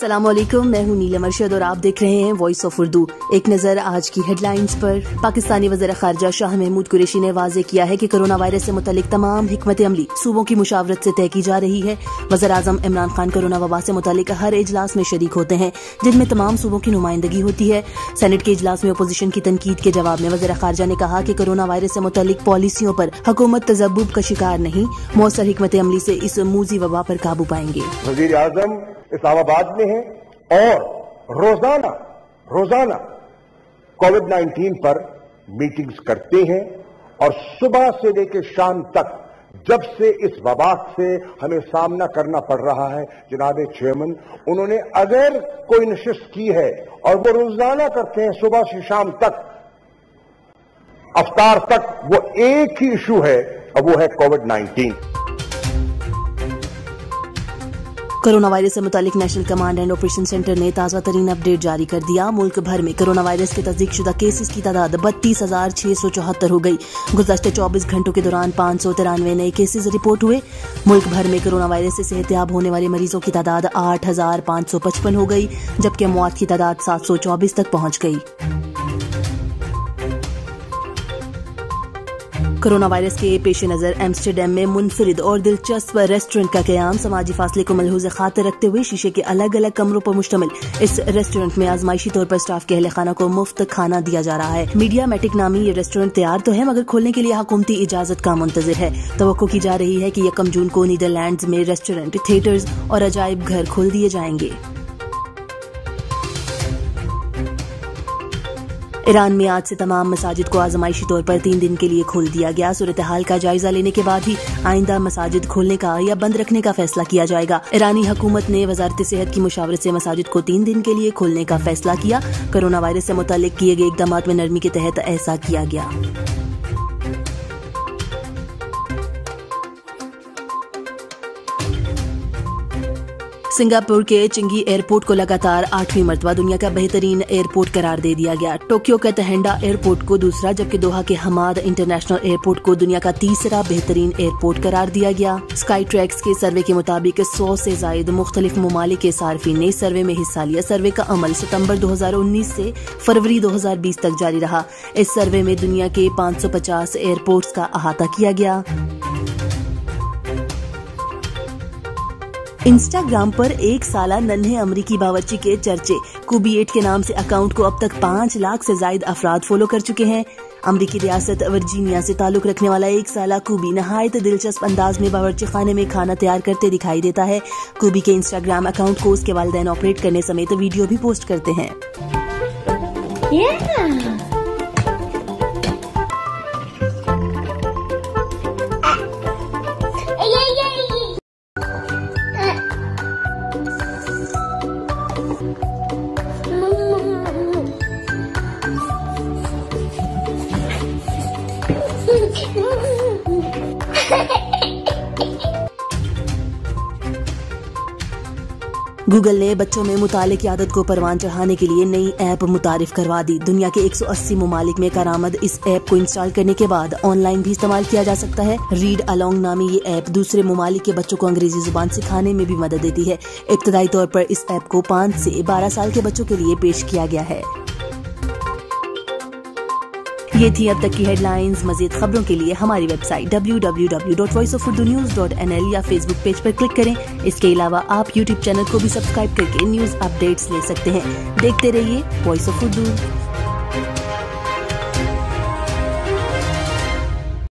अस्सलामुअलैकुम, मैं हूं नीलम अरशद और आप देख रहे हैं वॉइस ऑफ उर्दू। एक नजर आज की हेडलाइंस पर। पाकिस्तानी वज़ीर ख़ारजा शाह महमूद कुरैशी ने वाज़ेह किया है कि कोरोना वायरस से मुतल्लिक तमाम हिकमत अमली सूबों की मुशावरत से तय की जा रही है। वज़ीर आज़म इमरान खान कोरोना वबा से मुतल्लिक हर इजलास में शरीक होते हैं जिनमें तमाम सूबों की नुमाइंदगी होती है। सेनेट के इजलास में अपोजिशन की तनकीद के जवाब में वज़ीर ख़ारजा ने कहा कि कोरोना वायरस से मुतल्लिक पॉलिसियों पर हुकूमत तज़ब्बुब का शिकार नहीं, मौसर हिकमत अमली से इस मूजी वबा पर काबू पाएंगे। वज़ीर आज़म इस्लामाबाद में है और रोजाना कोविड-19 पर मीटिंग्स करते हैं और सुबह से लेकर शाम तक जब से इस वबा से हमें सामना करना पड़ रहा है, जनाब चेयरमैन उन्होंने अगर कोई नशिस्त की है और वो रोजाना करते हैं सुबह से शाम तक अफ्तार तक, वो एक ही इशू है और वो है कोविड-19। कोरोना वायरस से मुतालिक national command and operation centre ने ताज़ा तरीन अपडेट जारी कर दिया। मुल्क भर में कोरोना वायरस के तस्दीक शुदा केसेस की तादाद 32,674 हो गई। गुज़श्ते 24 घंटों के दौरान 593 नए केसेस रिपोर्ट हुए। मुल्क भर में कोरोना वायरस से सेहतयाब होने वाले मरीजों की तादाद 8,555 हो गई, जबकि मौत की तादाद 724 तक पहुंच गई। कोरोना वायरस के पेश नजर एम्स्टरडैम में मुनफरिद और दिलचस्प रेस्टोरेंट का क़याम। समाजी फासले को मलहूज़ खातिर रखते हुए शीशे के अलग अलग कमरों पर मुश्तमिल इस रेस्टोरेंट में आजमाइशी तौर पर स्टाफ के अहले खाना को मुफ्त खाना दिया जा रहा है। मीडिया मैटिक नामी ये रेस्टोरेंट तैयार तो है मगर खोलने के लिए हुकूमती इजाजत का मुंतजिर है। तवक्को की जा रही है कि 1 जून को नीदरलैंड्स में रेस्टोरेंट, थिएटर्स और अजायब घर खोल दिए जाएंगे। ईरान में आज से तमाम मसाजिद को आजमाइशी तौर पर 3 दिन के लिए खोल दिया गया। सूरत हाल का जायजा लेने के बाद ही आइंदा मसाजिद खोलने का या बंद रखने का फैसला किया जाएगा। ईरानी हुकूमत ने वजारत सेहत की मुशावरत से मसाजिद को 3 दिन के लिए खोलने का फैसला किया। कोरोना वायरस से मुताल्लिक किए गए इक़दामात में नरमी के तहत ऐसा किया गया। सिंगापुर के चिंगी एयरपोर्ट को लगातार 8वीं मरतबा दुनिया का बेहतरीन एयरपोर्ट करार दे दिया गया। टोक्यो के तहेंडा एयरपोर्ट को दूसरा, जबकि दोहा के हमाद इंटरनेशनल एयरपोर्ट को दुनिया का तीसरा बेहतरीन एयरपोर्ट करार दिया गया। स्काई ट्रैक्स के सर्वे के मुताबिक 100 से ज्यादा मुख्तलिफ ममालिक के सार्फिन ने सर्वे में हिस्सा लिया। सर्वे का अमल सितंबर 2019 से फरवरी 2020 तक जारी रहा। इस सर्वे में दुनिया के 550 एयरपोर्ट्स का अहाता किया गया। इंस्टाग्राम पर 1 साला नन्हे अमरीकी बावर्ची के चर्चे। कुबी8 के नाम से अकाउंट को अब तक 5 लाख से ज्यादा अफराद फॉलो कर चुके हैं। अमरीकी रियासत वर्जीनिया से ताल्लुक रखने वाला 1 साला कुबी नहायत दिलचस्प अंदाज में बावर्ची खाने में खाना तैयार करते दिखाई देता है। कुबी के इंस्टाग्राम अकाउंट को उसके वालिदैन ऑपरेट करने समेत वीडियो भी पोस्ट करते हैं। गूगल ने बच्चों में मुताले की आदत को परवान चढ़ाने के लिए नई ऐप मुतारिफ करवा दी। दुनिया के 180 ममालिक में करामद इस ऐप को इंस्टॉल करने के बाद ऑनलाइन भी इस्तेमाल किया जा सकता है। रीड अलोंग नामी ये ऐप दूसरे ममालिक के बच्चों को अंग्रेजी जुबान सिखाने में भी मदद देती है। इब्तदाई तौर पर इस ऐप को 5 से 12 साल के बच्चों के लिए पेश किया गया है। ये थी अब तक की हेडलाइंस। मजीद खबरों के लिए हमारी वेबसाइट www.voiceofurdunewz.nl या फेसबुक पेज पर क्लिक करें। इसके अलावा आप यूट्यूब चैनल को भी सब्सक्राइब करके न्यूज अपडेट्स ले सकते हैं। देखते रहिए वॉइस ऑफ उर्दू।